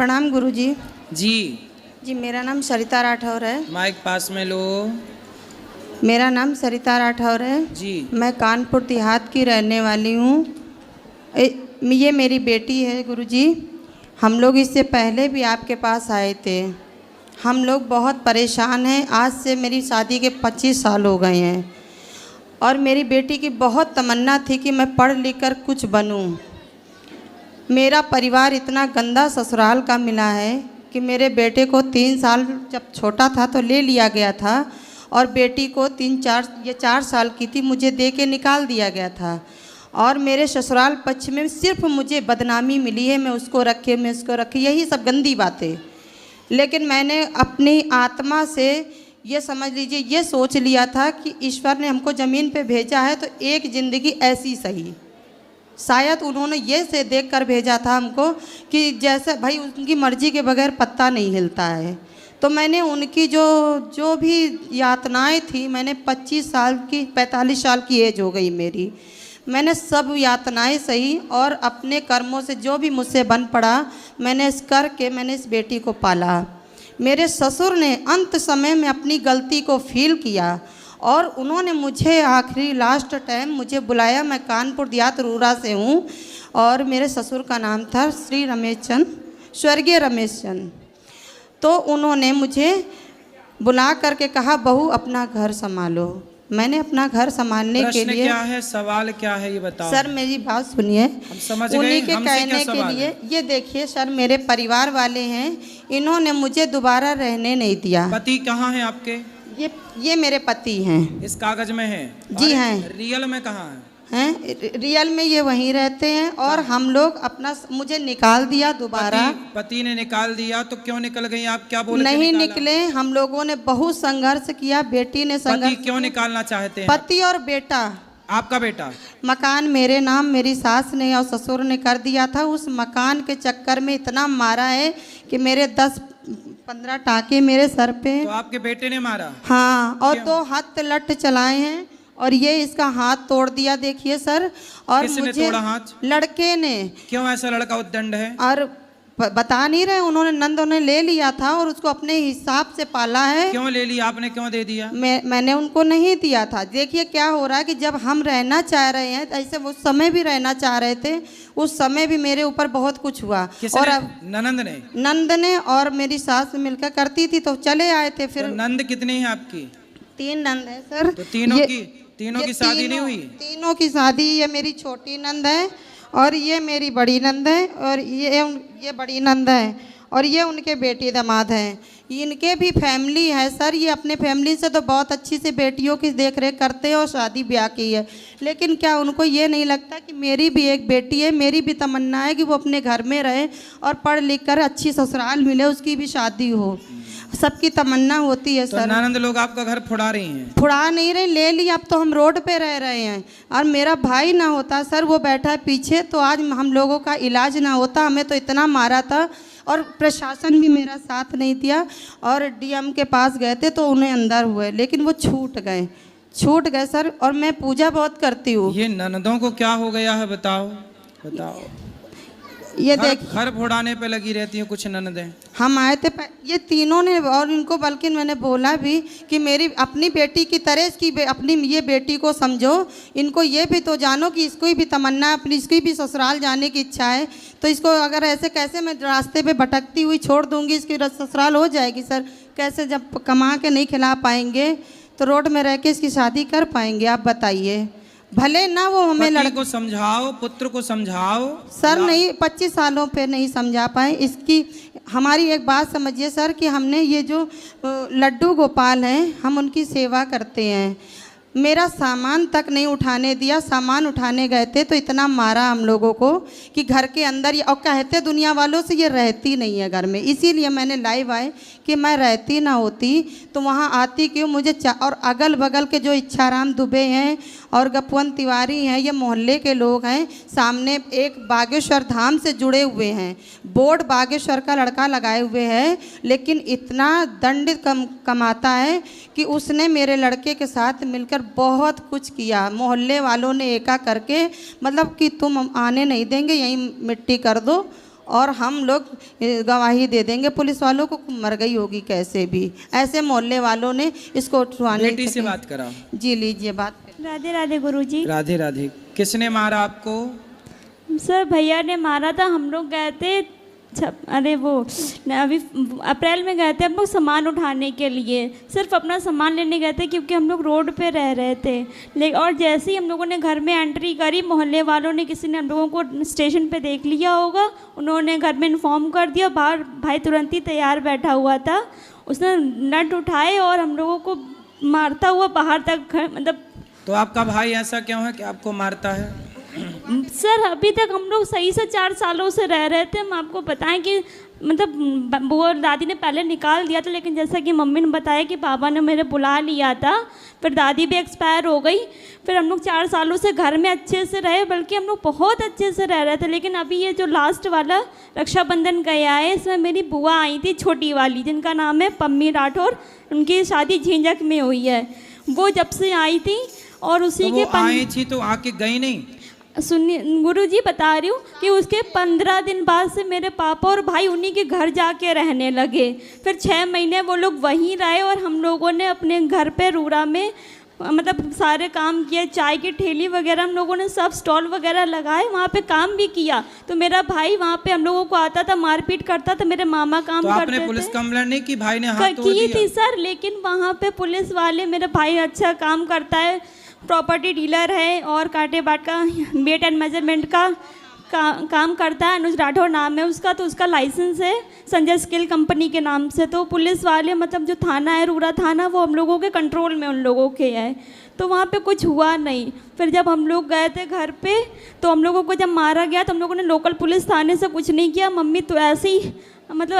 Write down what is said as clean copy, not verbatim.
प्रणाम गुरुजी। जी जी मेरा नाम सरिता राठौर है। माइक पास में लो। मेरा नाम सरिता राठौर है जी। मैं कानपुर देहात की रहने वाली हूँ। ये मेरी बेटी है गुरुजी। हम लोग इससे पहले भी आपके पास आए थे। हम लोग बहुत परेशान हैं। आज से मेरी शादी के 25 साल हो गए हैं और मेरी बेटी की बहुत तमन्ना थी कि मैं पढ़ लिख कर कुछ बनूं। मेरा परिवार इतना गंदा ससुराल का मिला है कि मेरे बेटे को 3 साल जब छोटा था तो ले लिया गया था और बेटी को 4 साल की थी, मुझे दे के निकाल दिया गया था। और मेरे ससुराल पक्ष में सिर्फ मुझे बदनामी मिली है, मैं उसको रखे, यही सब गंदी बातें। लेकिन मैंने अपनी आत्मा से ये समझ लीजिए, ये सोच लिया था कि ईश्वर ने हमको ज़मीन पे भेजा है तो एक ज़िंदगी ऐसी सही। शायद उन्होंने ये से देख कर भेजा था हमको कि जैसे भाई उनकी मर्ज़ी के बगैर पत्ता नहीं हिलता है। तो मैंने उनकी जो भी यातनाएं थी, मैंने 45 साल की एज हो गई मेरी, मैंने सब यातनाएं सही और अपने कर्मों से जो भी मुझसे बन पड़ा मैंने इस करके मैंने इस बेटी को पाला। मेरे ससुर ने अंत समय में अपनी गलती को फील किया और उन्होंने मुझे आखिरी लास्ट टाइम मुझे बुलाया। मैं कानपुर देहात रूरा से हूँ और मेरे ससुर का नाम था श्री रमेश चंद, स्वर्गीय रमेश चंद। तो उन्होंने मुझे बुला करके कहा, बहू अपना घर संभालो। मैंने अपना घर संभालने के लिए, क्या है सवाल क्या है ये बताओ। सर मेरी बात सुनिए, हम समझ गए। उन्हीं के कहने के लिए ये देखिए सर, मेरे परिवार वाले हैं, इन्होंने मुझे दोबारा रहने नहीं दिया। पति कहाँ है आपके? ये मेरे पति हैं। इस कागज में है? जी हैं। रियल में कहाँ है? हैं रियल में ये वहीं रहते हैं और हम लोग अपना, मुझे निकाल दिया दोबारा। पति ने निकाल दिया तो क्यों निकल गई आप? क्या बोले? नहीं निकले, हम लोगों ने बहुत संघर्ष किया, बेटी ने संघर्ष। क्यों निकालना चाहते हैं? पति और बेटा। आपका बेटा? मकान मेरे नाम मेरी सास ने और ससुर ने कर दिया था। उस मकान के चक्कर में इतना मारा है कि मेरे 10-15 टाके मेरे सर पे। तो आपके बेटे ने मारा? हाँ। और 2 हाथ लट चलाए हैं और ये इसका हाथ तोड़ दिया, देखिए सर। और किसने मुझे तोड़ा हाथ? लड़के ने। क्यों ऐसा लड़का उद्दंड है? और बता नहीं रहे, उन्होंने नंदों ने ले लिया था और उसको अपने हिसाब से पाला है। क्यों ले लिया आपने? क्यों दे दिया? मैंने उनको नहीं दिया था। देखिए क्या हो रहा है कि जब हम रहना चाह रहे हैं, ऐसे उस समय भी रहना चाह रहे थे, उस समय भी मेरे ऊपर बहुत कुछ हुआ। और अब नंद ने और मेरी सास मिलकर करती थी तो चले आए थे। फिर तो नंद कितनी है आपकी? 3 नंद है सर। तो तीनों की शादी नहीं हुई? तीनों की शादी, ये मेरी छोटी नंद है और ये मेरी बड़ी नंद है और ये बड़ी नंद है और ये उनके बेटी दामाद हैं। इनके भी फैमिली है सर। ये अपने फैमिली से तो बहुत अच्छी से बेटियों की देख रेख करते हैं और शादी ब्याह की है। लेकिन क्या उनको ये नहीं लगता कि मेरी भी एक बेटी है, मेरी भी तमन्ना है कि वो अपने घर में रहे और पढ़ लिख कर अच्छी ससुराल मिले, उसकी भी शादी हो। सबकी तमन्ना होती है सर। ननंद लोग आपका घर फुड़ा रही हैं? फुड़ा नहीं रही, ले ली। अब तो हम रोड पे रह रहे हैं। और मेरा भाई ना होता सर, वो बैठा है पीछे, तो आज हम लोगों का इलाज ना होता। हमें तो इतना मारा था और प्रशासन भी मेरा साथ नहीं दिया और डीएम के पास गए थे तो उन्हें अंदर हुए, लेकिन वो छूट गए सर। और मैं पूजा बहुत करती हूँ। ये ननदों को क्या हो गया है बताओ? ये देख, घर फोड़ाने पे लगी रहती है कुछ ननदें। हम आए थे ये तीनों ने और इनको, बल्कि मैंने बोला भी कि मेरी अपनी बेटी की तरह इसकी अपनी ये बेटी को समझो, इनको ये भी तो जानो कि इसको भी तमन्ना है, अपनी इसकी भी ससुराल जाने की इच्छा है। तो इसको अगर ऐसे कैसे मैं रास्ते पे भटकती हुई छोड़ दूंगी? इसकी ससुराल हो जाएगी सर कैसे? जब कमा के नहीं खिला पाएंगे तो रोड में रह के इसकी शादी कर पाएंगे? आप बताइए। भले ना वो हमें लड़के को समझाओ, पुत्र को समझाओ सर। नहीं, 25 सालों पे नहीं समझा पाए। इसकी हमारी एक बात समझिए सर कि हमने ये जो लड्डू गोपाल हैं, हम उनकी सेवा करते हैं। मेरा सामान तक नहीं उठाने दिया। सामान उठाने गए थे तो इतना मारा हम लोगों को कि घर के अंदर, और कहते दुनिया वालों से ये रहती नहीं है घर में। इसीलिए मैंने लाइव आए कि मैं रहती ना होती तो वहाँ आती क्यों? मुझे और अगल बगल के जो इच्छाराम दुबे हैं और गपवंत तिवारी हैं, ये मोहल्ले के लोग हैं। सामने एक बागेश्वर धाम से जुड़े हुए हैं, बोर्ड बागेश्वर का लड़का लगाए हुए हैं, लेकिन इतना दंड कमाता है कि उसने मेरे लड़के के साथ मिलकर बहुत कुछ किया। मोहल्ले वालों ने एका करके, मतलब कि तुम आने नहीं देंगे, यहीं मिट्टी कर दो। और हम लोग गवाही दे देंगे पुलिस वालों को, मर गई होगी कैसे भी। ऐसे मोहल्ले वालों ने इसको उठवाने बेटी से बात कराओ। जी लीजिए बात। राधे राधे गुरुजी। राधे राधे। किसने मारा आपको? सर भैया ने मारा था। हम लोग गए थे अरे वो अभी अप्रैल में गए थे हम लोग सामान उठाने के लिए, सिर्फ अपना सामान लेने गए थे क्योंकि हम लोग रोड पे रह रहे थे। और जैसे ही हम लोगों ने घर में एंट्री करी, मोहल्ले वालों ने किसी ने हम लोगों को स्टेशन पे देख लिया होगा, उन्होंने घर में इन्फॉर्म कर दिया। बाहर भाई तुरंत ही तैयार बैठा हुआ था, उसने नट उठाए और हम लोगों को मारता हुआ बाहर तक मतलब। तो आपका भाई ऐसा क्यों है कि आपको मारता है? सर अभी तक हम लोग सही से 4 सालों से रह रहे थे। हम आपको बताएं कि मतलब वो दादी ने पहले निकाल दिया था, लेकिन जैसा कि मम्मी ने बताया कि पापा ने मेरे बुला लिया था, फिर दादी भी एक्सपायर हो गई। फिर हम लोग 4 सालों से घर में अच्छे से रहे, बल्कि हम लोग बहुत अच्छे से रह रहे थे। लेकिन अभी ये जो लास्ट वाला रक्षाबंधन गया है, इसमें मेरी बुआ आई थी छोटी वाली, जिनका नाम है पम्मी राठौर। उनकी शादी झींझक में हुई है। वो जब से आई थी और उसी तो के आई थी तो आके गई नहीं? सुनिए गुरुजी, बता रही हूँ कि उसके 15 दिन बाद से मेरे पापा और भाई उन्हीं के घर जाके रहने लगे। फिर 6 महीने वो लोग वहीं रहे और हम लोगों ने अपने घर पे रूरा में मतलब सारे काम किए। चाय की ठेली वगैरह हम लोगों ने सब स्टॉल वगैरह लगाए, वहाँ पे काम भी किया। तो मेरा भाई वहाँ पे हम लोगों को आता था, मारपीट करता था। मेरे मामा काम तो करते आपने थे। पुलिस कंप्लेंट नहीं की? भाई ने हाथ तोड़ की दिया? थी सर, लेकिन वहाँ पे पुलिस वाले, मेरा भाई अच्छा काम करता है, प्रॉपर्टी डीलर है और कांटे बाट का वेट एंड मेजरमेंट का काम करता है। अनुज राठौर नाम है उसका। तो उसका लाइसेंस है संजय स्किल कंपनी के नाम से। तो पुलिस वाले मतलब जो थाना है रूरा थाना, वो हम लोगों के कंट्रोल में उन लोगों के है। तो वहाँ पे कुछ हुआ नहीं। फिर जब हम लोग गए थे घर पे, तो हम लोगों को जब मारा गया तो हम लोगों ने लोकल पुलिस थाने से कुछ नहीं किया। मम्मी तो ऐसे ही मतलब